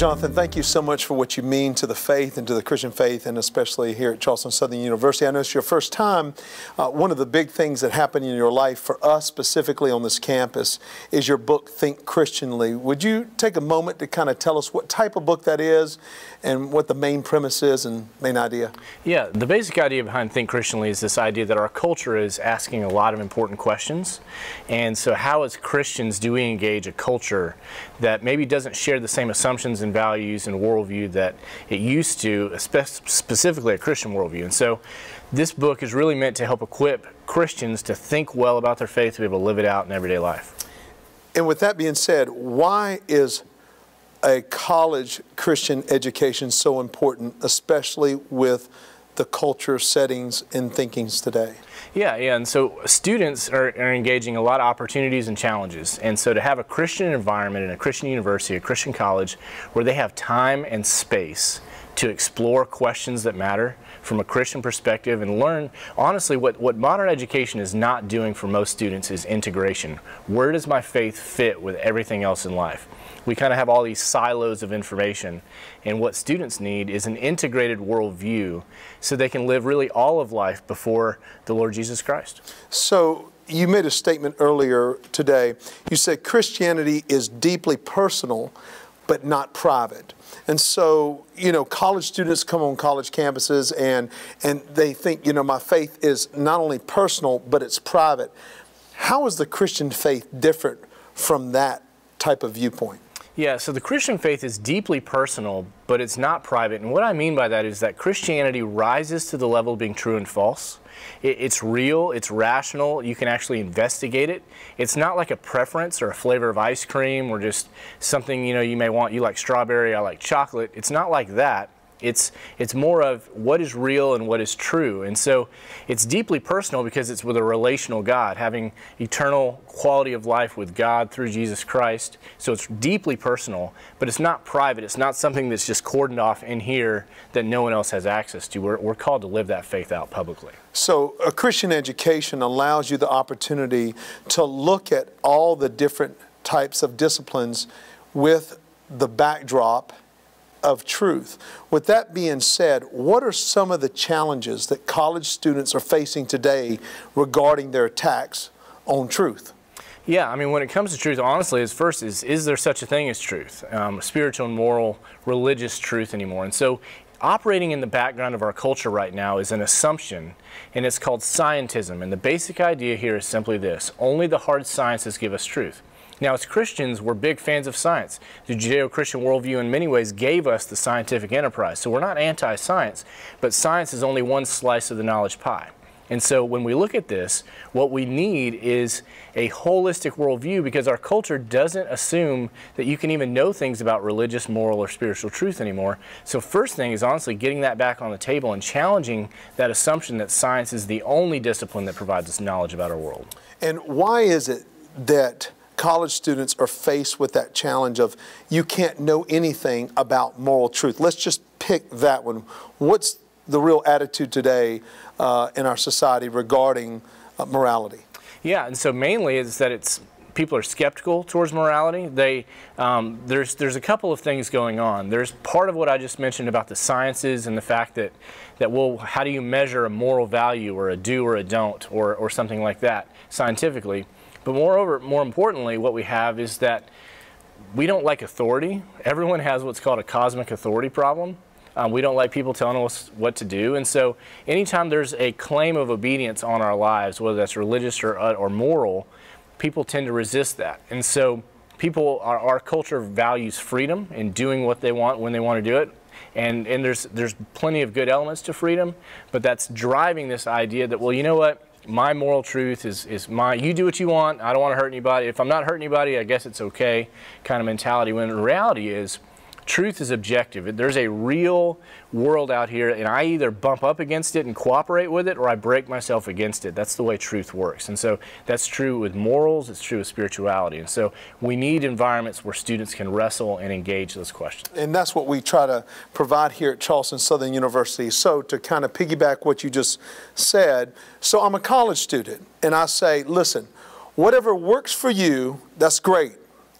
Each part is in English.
Jonathan, thank you so much for what you mean to the faith and to the Christian faith, and especially here at Charleston Southern University. I know it's your first time. One of the big things that happened in your life for us specifically on this campus is your book, Think Christianly. Would you take a moment to kind of tell us what type of book that is and what the main premise is and main idea? Yeah, the basic idea behind Think Christianly is this idea that our culture is asking a lot of important questions. And so how as Christians do we engage a culture that maybe doesn't share the same assumptions and values and worldview that it used to, specifically a Christian worldview. And so this book is really meant to help equip Christians to think well about their faith, to be able to live it out in everyday life. And with that being said, why is a college Christian education so important, especially with the culture, settings, and thinkings today? Yeah, and so students are engaging a lot of opportunities and challenges. And so to have a Christian environment in a Christian university, a Christian college, where they have time and space to explore questions that matter from a Christian perspective and learn, honestly, what modern education is not doing for most students is integration. Where does my faith fit with everything else in life? We kind of have all these silos of information, and what students need is an integrated worldview so they can live really all of life before the Lord Jesus Christ. So you made a statement earlier today. You said Christianity is deeply personal, but not private. And so, you know, college students come on college campuses and they think, you know, my faith is not only personal, but it's private. How is the Christian faith different from that type of viewpoint? Yeah, so the Christian faith is deeply personal, but it's not private. And what I mean by that is that Christianity rises to the level of being true and false. It's real, it's rational, you can actually investigate it. It's not like a preference or a flavor of ice cream or just something, you know, you may want. You like strawberry, I like chocolate. It's not like that. It's more of what is real and what is true. And so it's deeply personal because it's with a relational God, having eternal quality of life with God through Jesus Christ. So it's deeply personal, but it's not private. It's not something that's just cordoned off in here that no one else has access to. We're called to live that faith out publicly. So a Christian education allows you the opportunity to look at all the different types of disciplines with the backdrop of truth. With that being said, what are some of the challenges that college students are facing today regarding their attacks on truth? Yeah, I mean, when it comes to truth, honestly, is there such a thing as truth? Spiritual and moral, religious truth anymore. And so operating in the background of our culture right now is an assumption, and it's called scientism. And the basic idea here is simply this: only the hard sciences give us truth. Now, as Christians, we're big fans of science. The Judeo-Christian worldview in many ways gave us the scientific enterprise. So we're not anti-science, but science is only one slice of the knowledge pie. And so when we look at this, what we need is a holistic worldview, because our culture doesn't assume that you can even know things about religious, moral, or spiritual truth anymore. So first thing is honestly getting that back on the table and challenging that assumption that science is the only discipline that provides us knowledge about our world. And why is it that college students are faced with that challenge of you can't know anything about moral truth? Let's just pick that one. What's the real attitude today in our society regarding morality? Yeah, and so mainly is that people are skeptical towards morality. There's a couple of things going on. There's part of what I just mentioned about the sciences and the fact that well, how do you measure a moral value or a do or a don't or something like that scientifically? But moreover, more importantly, what we have is that we don't like authority. Everyone has what's called a cosmic authority problem. We don't like people telling us what to do. And so anytime there's a claim of obedience on our lives, whether that's religious or moral, people tend to resist that. And so our culture values freedom in doing what they want when they want to do it. And there's plenty of good elements to freedom, but that's driving this idea that, well, you know what? My moral truth is you do what you want, I don't want to hurt anybody. If I'm not hurting anybody, I guess it's okay kind of mentality, when the reality is truth is objective. There's a real world out here, and I either bump up against it and cooperate with it, or I break myself against it. That's the way truth works. And so that's true with morals, it's true with spirituality. And so we need environments where students can wrestle and engage those questions. And that's what we try to provide here at Charleston Southern University. So to kind of piggyback what you just said, so I'm a college student, and I say, listen, whatever works for you, that's great.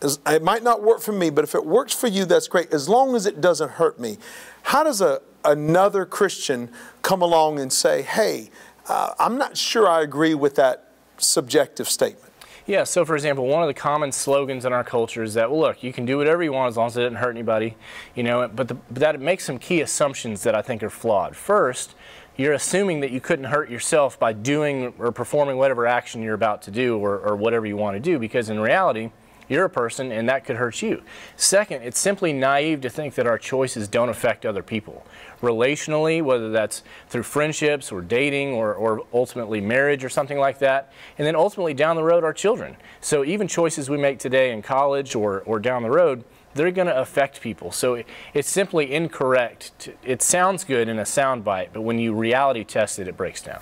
It might not work for me, but if it works for you, that's great, as long as it doesn't hurt me. How does another Christian come along and say, hey, I'm not sure I agree with that subjective statement? Yeah, so for example, one of the common slogans in our culture is that, well, look, you can do whatever you want as long as it doesn't hurt anybody, you know, but that it makes some key assumptions that I think are flawed. First, you're assuming that you couldn't hurt yourself by doing or performing whatever action you're about to do or whatever you want to do, because in reality, you're a person and that could hurt you. Second, it's simply naive to think that our choices don't affect other people. Relationally, whether that's through friendships or dating or ultimately marriage or something like that, and then ultimately down the road our children. So even choices we make today in college or down the road, they're going to affect people. So it's simply incorrect. It sounds good in a soundbite, but when you reality test it, it breaks down.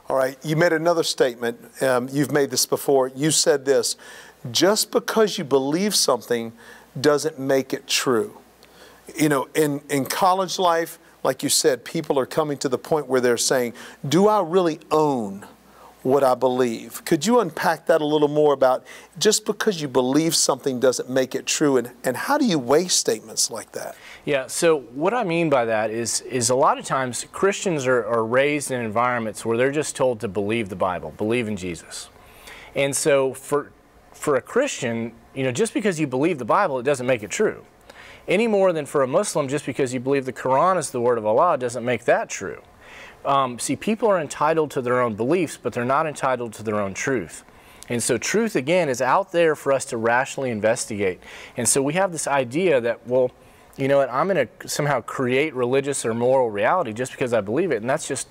All right, you made another statement. You've made this before. You said this: just because you believe something doesn't make it true. You know, in college life, like you said, people are coming to the point where they're saying, do I really own what I believe? Could you unpack that a little more about just because you believe something doesn't make it true, and how do you weigh statements like that? Yeah, so what I mean by that is a lot of times Christians are raised in environments where they're just told to believe the Bible, believe in Jesus. And so for a Christian, you know, just because you believe the Bible, it doesn't make it true. Any more than for a Muslim, just because you believe the Quran is the word of Allah doesn't make that true. See, people are entitled to their own beliefs, but they're not entitled to their own truth. And so truth, again, is out there for us to rationally investigate. And so we have this idea that, well, you know what, I'm going to somehow create religious or moral reality just because I believe it, and that's just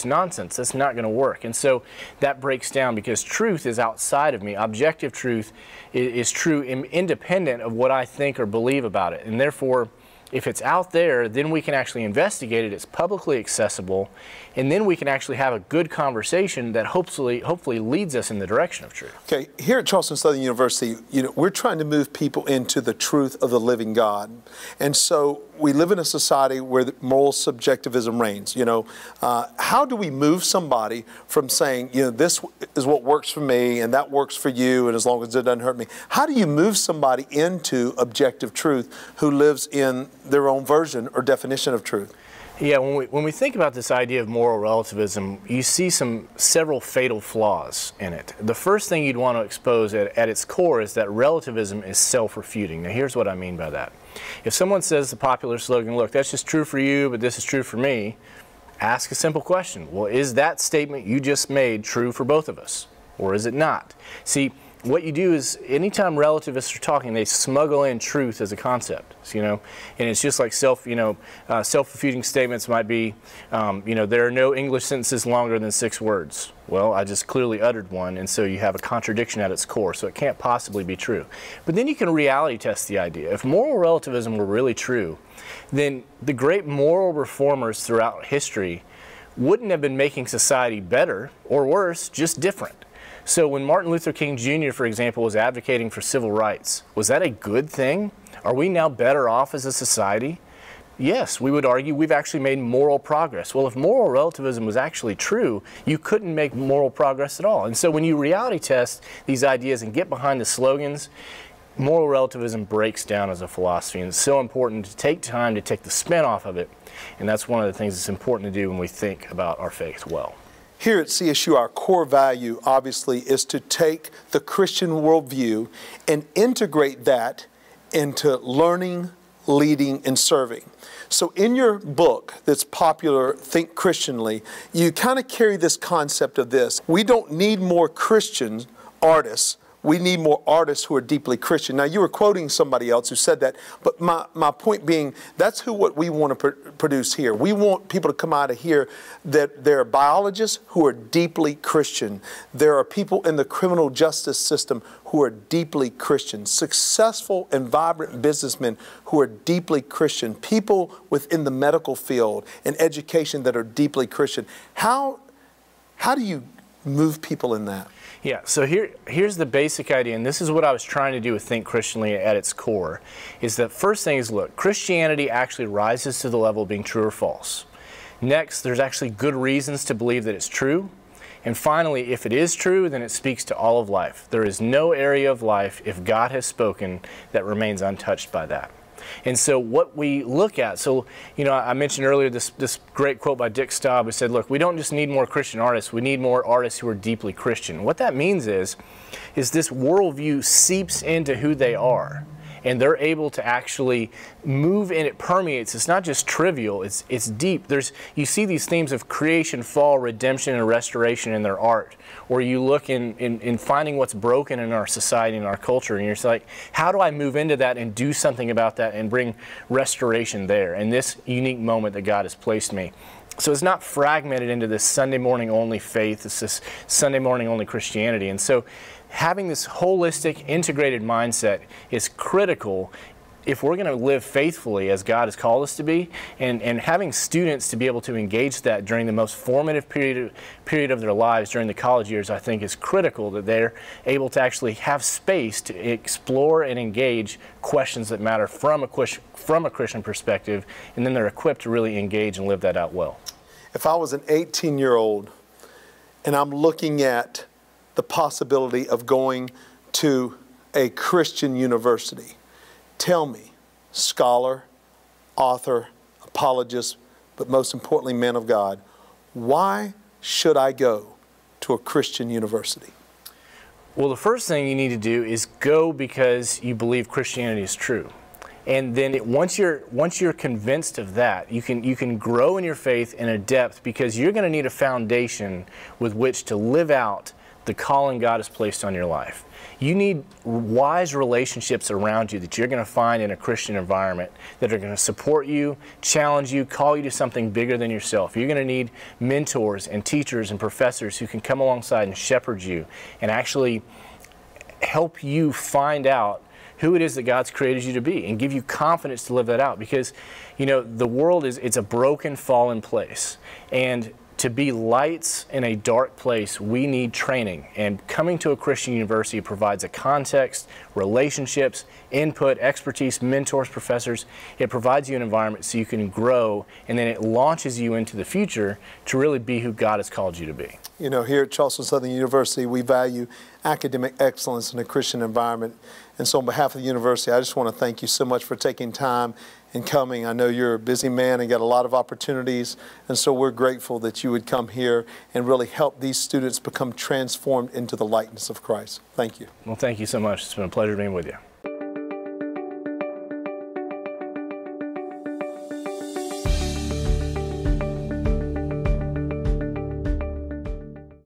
nonsense. That's not going to work. And so that breaks down because truth is outside of me. Objective truth is true independent of what I think or believe about it. And therefore, if it's out there, then we can actually investigate it. It's publicly accessible, and then we can actually have a good conversation that hopefully leads us in the direction of truth. Okay, here at Charleston Southern University, you know, we're trying to move people into the truth of the living God. And so we live in a society where moral subjectivism reigns. You know, how do we move somebody from saying, you know, this is what works for me and that works for you, and as long as it doesn't hurt me? How do you move somebody into objective truth who lives in their own version or definition of truth? Yeah, when we think about this idea of moral relativism, you see several fatal flaws in it. The first thing you'd want to expose at its core is that relativism is self-refuting. Now, here's what I mean by that. If someone says the popular slogan, look, that's just true for you, but this is true for me, ask a simple question. Well, is that statement you just made true for both of us, or is it not? See, what you do is, anytime relativists are talking, they smuggle in truth as a concept, you know, and it's just like self-refuting statements might be, you know, there are no English sentences longer than 6 words. Well, I just clearly uttered one, and so you have a contradiction at its core, so it can't possibly be true. But then you can reality test the idea. If moral relativism were really true, then the great moral reformers throughout history wouldn't have been making society better or worse, just different. So when Martin Luther King Jr., for example, was advocating for civil rights, was that a good thing? Are we now better off as a society? Yes, we would argue we've actually made moral progress. Well, if moral relativism was actually true, you couldn't make moral progress at all. And so when you reality test these ideas and get behind the slogans, moral relativism breaks down as a philosophy, and it's so important to take time to take the spin off of it. And that's one of the things that's important to do when we think about our faith well. Here at CSU, our core value, obviously, is to take the Christian worldview and integrate that into learning, leading, and serving. So in your book that's popular, Think Christianly, you kind of carry this concept of this. We don't need more Christian artists. We need more artists who are deeply Christian. Now, you were quoting somebody else who said that, but my point being, that's what we want to produce here. We want people to come out of here that there are biologists who are deeply Christian. There are people in the criminal justice system who are deeply Christian. Successful and vibrant businessmen who are deeply Christian. People within the medical field and education that are deeply Christian. How do you move people in that? Yeah, so here's the basic idea, and this is what I was trying to do with Think Christianly at its core, is that first thing is, look, Christianity actually rises to the level of being true or false. Next, there's actually good reasons to believe that it's true. And finally, if it is true, then it speaks to all of life. There is no area of life, if God has spoken, that remains untouched by that. And so what we look at, so, you know, I mentioned earlier this great quote by Dick Staub, who said, look, we don't just need more Christian artists, we need more artists who are deeply Christian. What that means is this worldview seeps into who they are. And they're able to actually move, and it permeates. It's not just trivial, it's deep. You see these themes of creation, fall, redemption, and restoration in their art. Or you look in finding what's broken in our society and our culture, and you're just like, how do I move into that and do something about that and bring restoration there in this unique moment that God has placed me? So it's not fragmented into this Sunday morning only faith, it's this Sunday morning only Christianity. And so having this holistic, integrated mindset is critical if we're going to live faithfully as God has called us to be, and having students to be able to engage that during the most formative period of their lives during the college years, I think is critical, that they're able to actually have space to explore and engage questions that matter from a Christian perspective, and then they're equipped to really engage and live that out well. If I was an 18-year-old and I'm looking at the possibility of going to a Christian university, tell me, scholar, author, apologist, but most importantly, man of God, why should I go to a Christian university? Well, the first thing you need to do is go because you believe Christianity is true. And then once you're convinced of that, you can grow in your faith in a depth, because you're going to need a foundation with which to live out the calling God has placed on your life. You need wise relationships around you that you're going to find in a Christian environment that are going to support you, challenge you, call you to something bigger than yourself. You're going to need mentors and teachers and professors who can come alongside and shepherd you and actually help you find out who it is that God's created you to be and give you confidence to live that out. Because, you know, the world it's a broken, fallen place. And to be lights in a dark place, we need training. And coming to a Christian university provides a context, relationships, input, expertise, mentors, professors. It provides you an environment so you can grow, and then it launches you into the future to really be who God has called you to be. You know, here at Charleston Southern University, we value academic excellence in a Christian environment. And so on behalf of the university, I just want to thank you so much for taking time and coming. I know you're a busy man and got a lot of opportunities, and so we're grateful that you would come here and really help these students become transformed into the likeness of Christ. Thank you. Well, thank you so much. It's been a pleasure being with you.